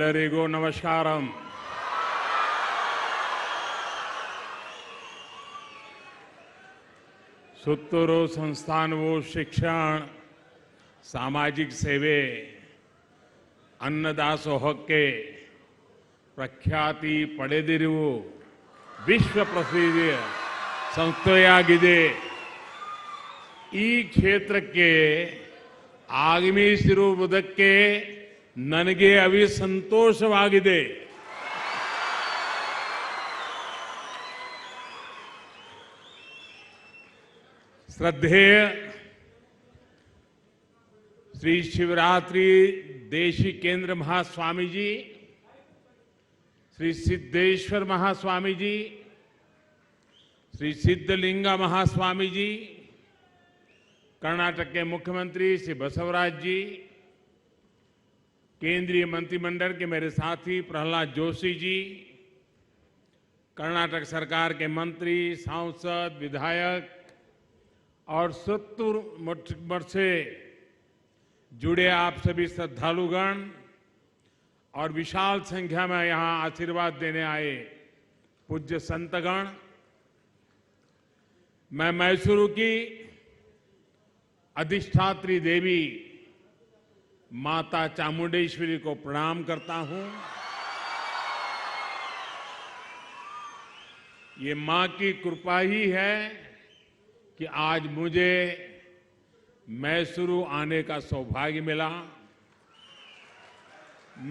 ಎಲ್ಲರಿಗೂ ನಮಸ್ಕಾರಂ. ಸುತ್ತೂರು ಸಂಸ್ಥಾನವು ಶಿಕ್ಷಣ, ಸಾಮಾಜಿಕ ಸೇವೆ, ಅನ್ನದಾಸೋಹಕ್ಕೆ ಪ್ರಖ್ಯಾತಿ ಪಡೆದಿರುವ ವಿಶ್ವ ಪ್ರಸಿದ್ಧ ಸಂಸ್ಥೆಯಾಗಿದೆ. ಈ ಕ್ಷೇತ್ರಕ್ಕೆ ಆಗಮಿಸಿರುವುದಕ್ಕೆ ನನಗೆ ಸಂತೋಷವಾಗಿದೆ. श्रद्धेय श्री शिवरात्रि देशी केंद्र महास्वामी जी, श्री सिद्धेश्वर महास्वामी जी, श्री सिद्धलिंगा महास्वामी जी, कर्नाटक के मुख्यमंत्री श्री बसवराज जी, केंद्रीय मंत्रिमंडल के मेरे साथी प्रहलाद जोशी जी, कर्नाटक सरकार के मंत्री, सांसद, विधायक और सुत्तूर मठ से जुड़े आप सभी श्रद्धालुगण और विशाल संख्या में यहां आशीर्वाद देने आए पूज्य संतगण, मैं मैसूरू की अधिष्ठात्री देवी माता चामुंडेश्वरी को प्रणाम करता हूं. ये मां की कृपा ही है कि आज मुझे मैसूरू आने का सौभाग्य मिला.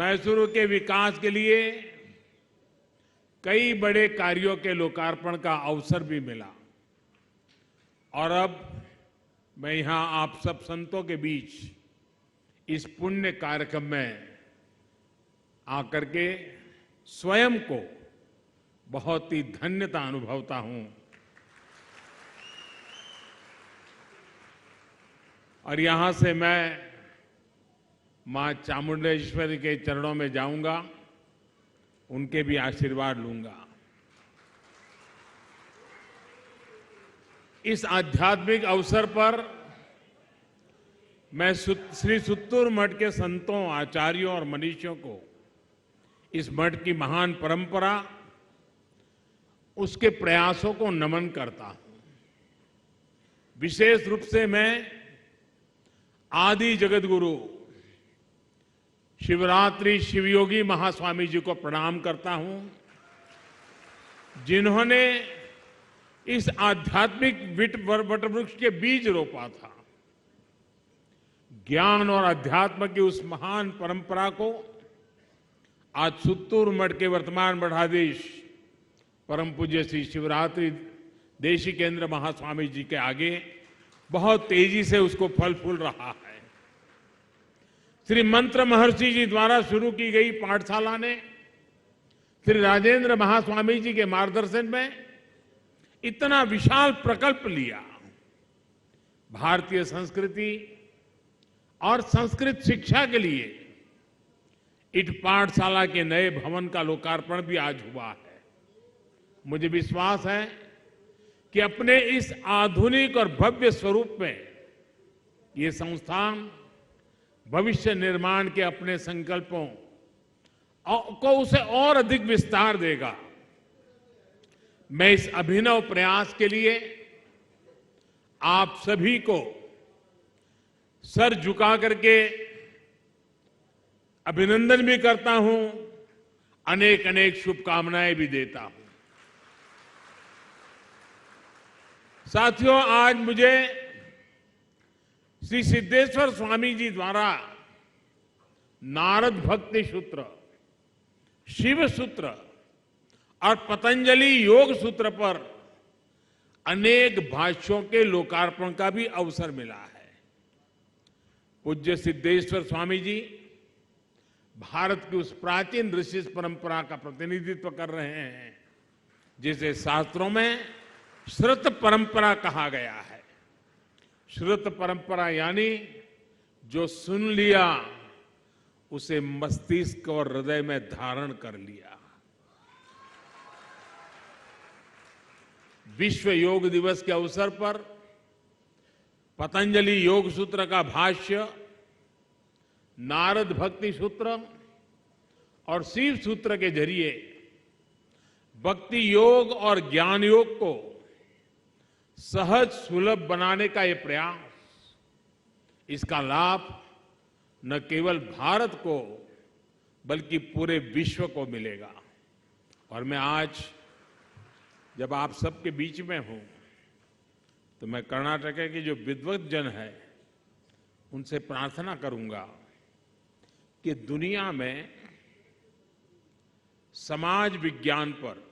मैसूरू के विकास के लिए कई बड़े कार्यों के लोकार्पण का अवसर भी मिला और अब मैं यहां आप सब संतों के बीच इस पुण्य कार्यक्रम में आकर के स्वयं को बहुत ही धन्यता अनुभवता हूं. और यहां से मैं मां चामुंडेश्वरी के चरणों में जाऊंगा, उनके भी आशीर्वाद लूंगा. इस आध्यात्मिक अवसर पर मैं श्री सुत्तूर मठ के संतों, आचार्यों और मनीषियों को इस मठ की महान परंपरा, उसके प्रयासों को नमन करता हूं. विशेष रूप से मैं आदि जगत गुरु शिवरात्रि शिवयोगी महास्वामी जी को प्रणाम करता हूं, जिन्होंने इस आध्यात्मिक वटवृक्ष के बीज रोपा था. ज्ञान और अध्यात्म की उस महान परंपरा को आज सुत्तूर मठ के वर्तमान मठाधीश परम पूज्य श्री शिवरात्रि देशी केंद्र महास्वामी जी के आगे बहुत तेजी से उसको फल फूल रहा है. श्री मंत्र महर्षि जी द्वारा शुरू की गई पाठशाला ने श्री राजेंद्र महास्वामी जी के मार्गदर्शन में इतना विशाल प्रकल्प लिया. भारतीय संस्कृति और संस्कृत शिक्षा के लिए इस पाठशाला के नए भवन का लोकार्पण भी आज हुआ है. मुझे विश्वास है कि अपने इस आधुनिक और भव्य स्वरूप में ये संस्थान भविष्य निर्माण के अपने संकल्पों को उसे और अधिक विस्तार देगा. मैं इस अभिनव प्रयास के लिए आप सभी को सर झुका करके अभिनंदन भी करता हूं, अनेक अनेक शुभकामनाएं भी देता हूं. साथियों, आज मुझे श्री सिद्धेश्वर स्वामी जी द्वारा नारद भक्ति सूत्र, शिव सूत्र और पतंजलि योग सूत्र पर अनेक भाष्यों के लोकार्पण का भी अवसर मिला है. पूज्य सिद्धेश्वर स्वामी जी भारत की उस प्राचीन ऋषि परंपरा का प्रतिनिधित्व कर रहे हैं जिसे शास्त्रों में श्रुत परंपरा कहा गया है. श्रुत परंपरा यानी जो सुन लिया उसे मस्तिष्क और हृदय में धारण कर लिया. विश्व योग दिवस के अवसर पर पतंजलि योग सूत्र का भाष्य, नारद भक्ति सूत्र और शिव सूत्र के जरिए भक्ति योग और ज्ञान योग को सहज सुलभ बनाने का ये प्रयास, इसका लाभ न केवल भारत को बल्कि पूरे विश्व को मिलेगा। और मैं आज जब आप सबके बीच में हूं तो मैं कर्नाटक के जो विद्वत जन है उनसे प्रार्थना करूंगा कि दुनिया में समाज विज्ञान पर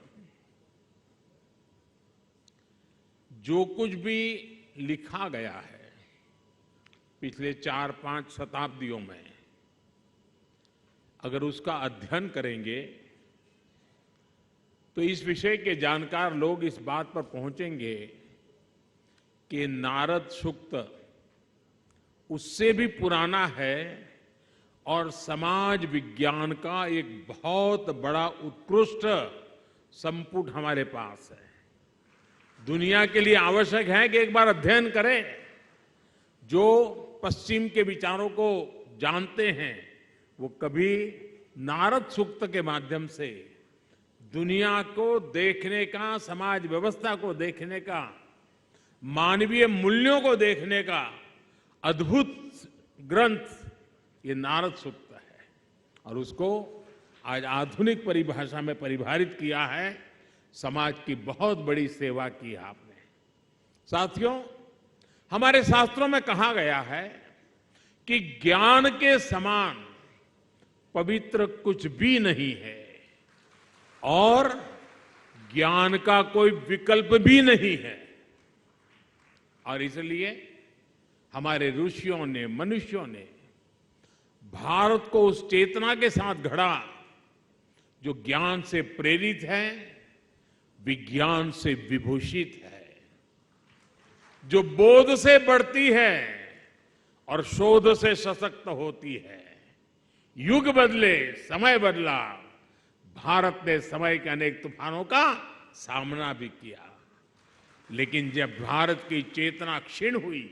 जो कुछ भी लिखा गया है पिछले 4-5 शताब्दियों में, अगर उसका अध्ययन करेंगे तो इस विषय के जानकार लोग इस बात पर पहुंचेंगे कि नारद सूक्त उससे भी पुराना है और समाज विज्ञान का एक बहुत बड़ा उत्कृष्ट संपुट हमारे पास है। दुनिया के लिए आवश्यक है कि एक बार अध्ययन करें। जो पश्चिम के विचारों को जानते हैं वो कभी नारद सूक्त के माध्यम से दुनिया को देखने का, समाज व्यवस्था को देखने का, मानवीय मूल्यों को देखने का अद्भुत ग्रंथ ये नारद सूक्त है। और उसको आज आधुनिक परिभाषा में परिभाषित किया है। समाज की बहुत बड़ी सेवा की है आपने। साथियों, हमारे शास्त्रों में कहा गया है कि ज्ञान के समान पवित्र कुछ भी नहीं है और ज्ञान का कोई विकल्प भी नहीं है। और इसलिए हमारे ऋषियों ने, मनुष्यों ने भारत को उस चेतना के साथ गढ़ा जो ज्ञान से प्रेरित है, विज्ञान से विभूषित है, जो बोध से बढ़ती है और शोध से सशक्त होती है। युग बदले, समय बदला, भारत ने समय के अनेक तूफानों का सामना भी किया। लेकिन जब भारत की चेतना क्षीण हुई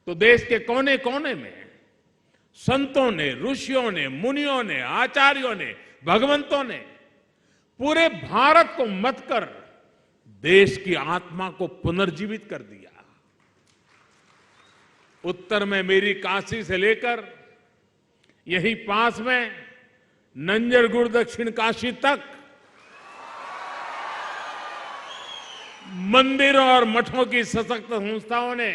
तो देश के कोने कोने में संतों ने, ऋषियों ने, मुनियों ने, आचार्यों ने, भगवंतों ने पूरे भारत को मत कर देश की आत्मा को पुनर्जीवित कर दिया। उत्तर में मेरी काशी से लेकर यही पास में नंजरगुड़ दक्षिण काशी तक मंदिरों और मठों की सशक्त संस्थाओं ने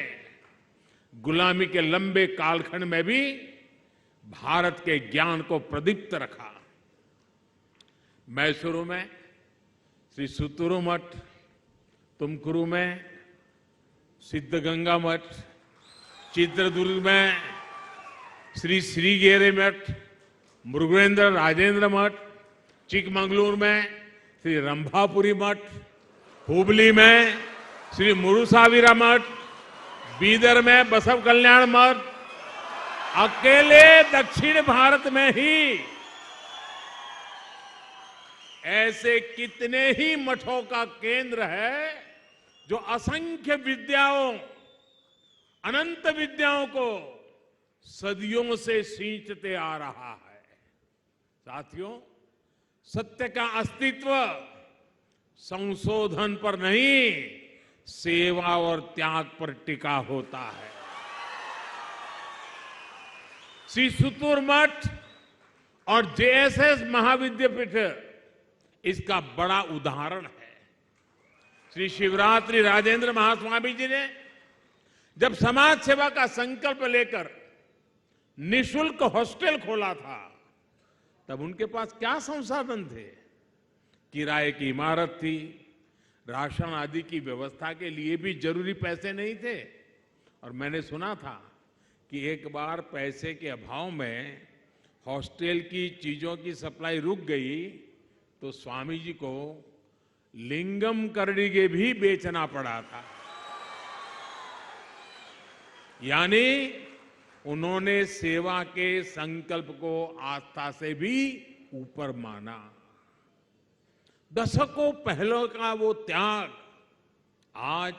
गुलामी के लंबे कालखंड में भी भारत के ज्ञान को प्रदीप्त रखा। मैसूरू में श्री सुतुरु मठ, तुमकुरु में सिद्धगंगा मठ, चित्रदुर्ग में श्री श्रीगेरे मठ, मुरुगेंद्र राजेंद्र मठ, चिकमंगलुरु में श्री रंभापुरी मठ, हुबली में श्री मुरुसाविरा मठ, बीदर में बसव कल्याण मठ, अकेले दक्षिण भारत में ही ऐसे कितने ही मठों का केंद्र है जो असंख्य विद्याओं, अनंत विद्याओं को सदियों से सींचते आ रहा है। साथियों, सत्य का अस्तित्व संशोधन पर नहीं, सेवा और त्याग पर टिका होता है। श्री सुतुर मठ और जेएसएस महाविद्यापीठ इसका बड़ा उदाहरण है। श्री शिवरात्रि राजेंद्र महास्वामी जी ने जब समाज सेवा का संकल्प लेकर निशुल्क हॉस्टल खोला था तब उनके पास क्या संसाधन थे? किराए की इमारत थी, राशन आदि की व्यवस्था के लिए भी जरूरी पैसे नहीं थे। और मैंने सुना था कि एक बार पैसे के अभाव में हॉस्टल की चीजों की सप्लाई रुक गई तो स्वामी जी को लिंगम करड़िगे भी बेचना पड़ा था। यानी उन्होंने सेवा के संकल्प को आस्था से भी ऊपर माना। दशकों पहले का वो त्याग आज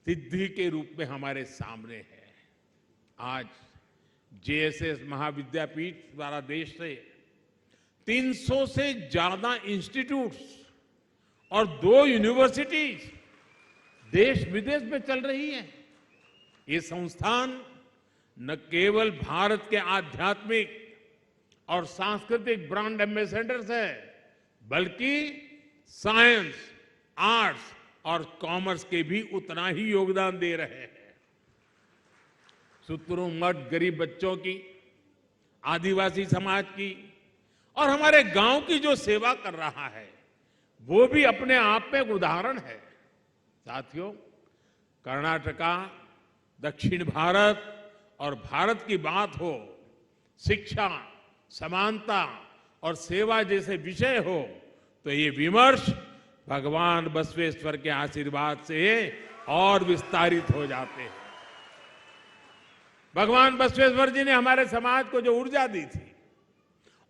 सिद्धि के रूप में हमारे सामने है। आज जेएसएस महाविद्यापीठ द्वारा देश से 300 से ज्यादा इंस्टीट्यूट्स और 2 यूनिवर्सिटीज देश विदेश में चल रही है। ये संस्थान न केवल भारत के आध्यात्मिक और सांस्कृतिक ब्रांड एम्बेसडर्स है, बल्कि साइंस, आर्ट्स और कॉमर्स के भी उतना ही योगदान दे रहे हैं। सुतरू मठ गरीब बच्चों की, आदिवासी समाज की और हमारे गांव की जो सेवा कर रहा है, वो भी अपने आप में एक उदाहरण है। साथियों, कर्नाटका, दक्षिण भारत और भारत की बात हो, शिक्षा, समानता और सेवा जैसे विषय हो, तो ये विमर्श भगवान बसवेश्वर के आशीर्वाद से और विस्तारित हो जाते हैं। भगवान बसवेश्वर जी ने हमारे समाज को जो ऊर्जा दी थी,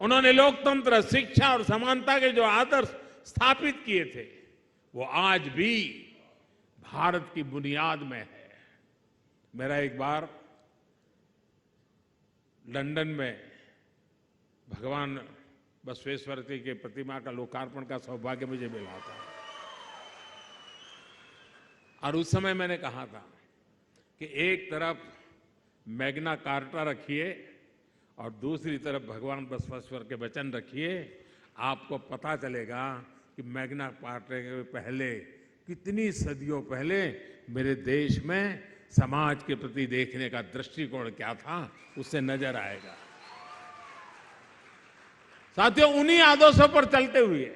उन्होंने लोकतंत्र, शिक्षा और समानता के जो आदर्श स्थापित किए थे, वो आज भी भारत की बुनियाद में है। मेरा एक बार लंदन में भगवान बसवेश्वर जी के प्रतिमा का लोकार्पण का सौभाग्य मुझे मिला था, और उस समय मैंने कहा था कि एक तरफ मैग्ना कार्टा रखिए और दूसरी तरफ भगवान बसवेश्वर के वचन रखिए, आपको पता चलेगा कि मैग्ना कार्टा के पहले, कितनी सदियों पहले मेरे देश में समाज के प्रति देखने का दृष्टिकोण क्या था, उससे नजर आएगा। साथियों, उन्हीं आदर्शों पर चलते हुए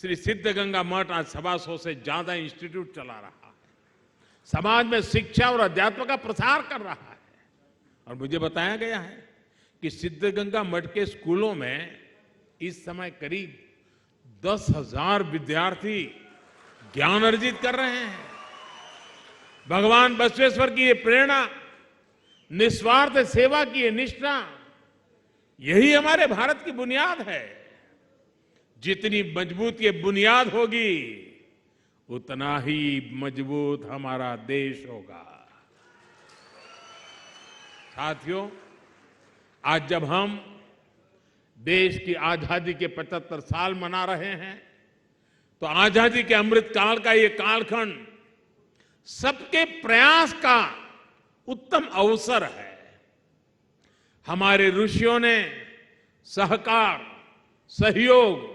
श्री सिद्धगंगा मठ आज 125 से ज्यादा इंस्टीट्यूट चला रहा है, समाज में शिक्षा और अध्यात्म का प्रसार कर रहा है। और मुझे बताया गया है कि सिद्धगंगा मठ के स्कूलों में इस समय करीब 10,000 विद्यार्थी ज्ञान अर्जित कर रहे हैं। भगवान बसवेश्वर की ये प्रेरणा, निस्वार्थ सेवा की ये निष्ठा, यही हमारे भारत की बुनियाद है। जितनी मजबूत ये बुनियाद होगी, उतना ही मजबूत हमारा देश होगा। साथियों, आज जब हम देश की आजादी के 75 साल मना रहे हैं, तो आजादी के अमृत काल का ये कालखंड सबके प्रयास का उत्तम अवसर है। हमारे ऋषियों ने सहकार, सहयोग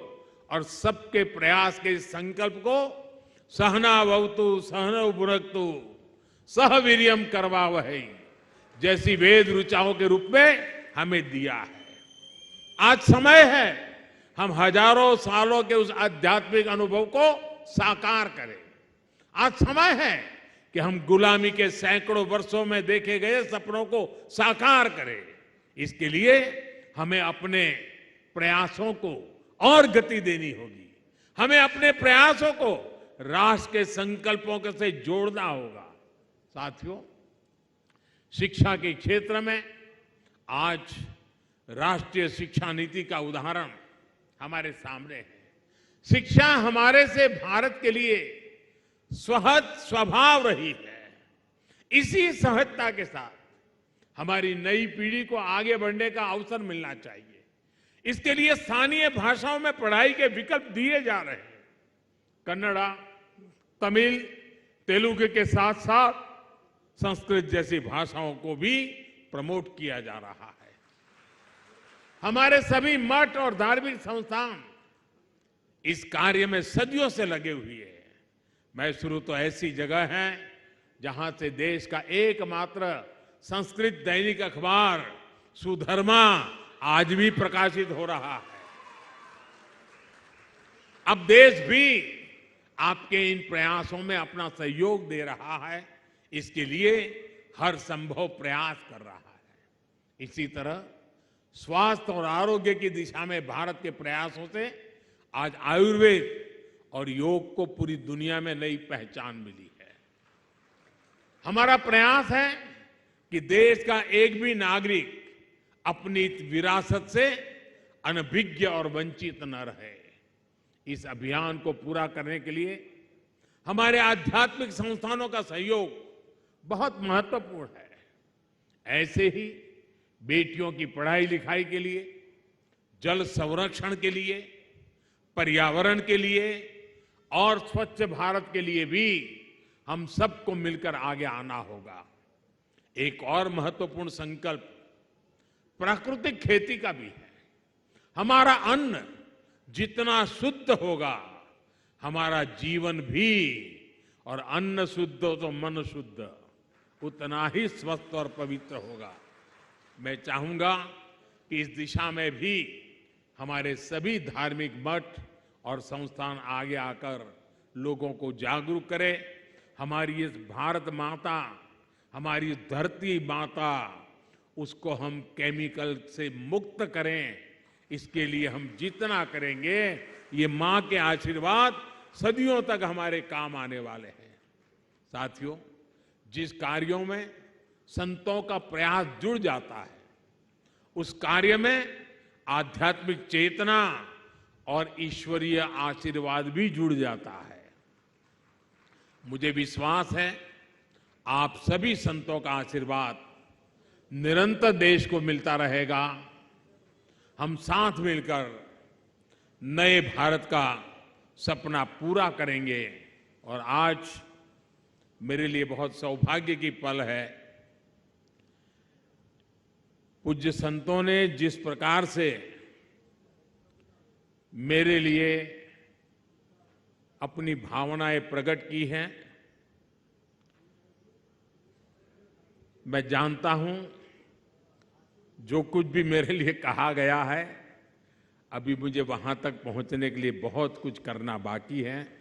और सबके प्रयास के इस संकल्प को सहनावतु सहनौ भुनक्तु सह वीर्यम करवावहै जैसी वेद ऋचाओं के रूप में हमें दिया है। आज समय है हम हजारों सालों के उस आध्यात्मिक अनुभव को साकार करें। आज समय है कि हम गुलामी के सैकड़ों वर्षों में देखे गए सपनों को साकार करें। इसके लिए हमें अपने प्रयासों को और गति देनी होगी। हमें अपने प्रयासों को राष्ट्र के संकल्पों के से जोड़ना होगा। साथियों, शिक्षा के क्षेत्र में आज राष्ट्रीय शिक्षा नीति का उदाहरण हमारे सामने है। शिक्षा हमारे से भारत के लिए सहज स्वभाव रही है। इसी सहजता के साथ हमारी नई पीढ़ी को आगे बढ़ने का अवसर मिलना चाहिए। इसके लिए स्थानीय भाषाओं में पढ़ाई के विकल्प दिए जा रहे हैं। कन्नड़ा, तमिल, तेलुगु के साथ साथ संस्कृत जैसी भाषाओं को भी प्रमोट किया जा रहा है। हमारे सभी मठ और धार्मिक संस्थान इस कार्य में सदियों से लगे हुए हैं। मैसूरू तो ऐसी जगह है जहां से देश का एकमात्र संस्कृत दैनिक अखबार सुधर्मा आज भी प्रकाशित हो रहा है। अब देश भी आपके इन प्रयासों में अपना सहयोग दे रहा है। इसके लिए हर संभव प्रयास कर रहा है। इसी तरह स्वास्थ्य और आरोग्य की दिशा में भारत के प्रयासों से आज आयुर्वेद और योग को पूरी दुनिया में नई पहचान मिली है। हमारा प्रयास है कि देश का एक भी नागरिक अपनी विरासत से अनभिज्ञ और वंचित न रहे। इस अभियान को पूरा करने के लिए हमारे आध्यात्मिक संस्थानों का सहयोग बहुत महत्वपूर्ण है। ऐसे ही बेटियों की पढ़ाई लिखाई के लिए जल संरक्षण के लिए, पर्यावरण के लिए और स्वच्छ भारत के लिए भी हम सबको मिलकर आगे आना होगा। एक और महत्वपूर्ण संकल्प प्राकृतिक खेती का भी है। हमारा अन्न जितना शुद्ध होगा, हमारा जीवन भी, और अन्न शुद्ध हो तो मन शुद्ध, उतना ही स्वस्थ और पवित्र होगा। मैं चाहूंगा कि इस दिशा में भी हमारे सभी धार्मिक मठ और संस्थान आगे आकर लोगों को जागरूक करें। हमारी इस भारत माता, हमारी धरती माता, उसको हम केमिकल से मुक्त करें। इसके लिए हम जितना करेंगे, ये मां के आशीर्वाद सदियों तक हमारे काम आने वाले हैं। साथियों, जिस कार्यों में संतों का प्रयास जुड़ जाता है, उस कार्य में आध्यात्मिक चेतना और ईश्वरीय आशीर्वाद भी जुड़ जाता है। मुझे विश्वास है आप सभी संतों का आशीर्वाद निरंतर देश को मिलता रहेगा। हम साथ मिलकर नए भारत का सपना पूरा करेंगे। और आज मेरे लिए बहुत सौभाग्य की पल है, पूज्य संतों ने जिस प्रकार से मेरे लिए अपनी भावनाएं प्रकट की हैं, मैं जानता हूं जो कुछ भी मेरे लिए कहा गया है, अभी मुझे वहां तक पहुंचने के लिए बहुत कुछ करना बाकी है।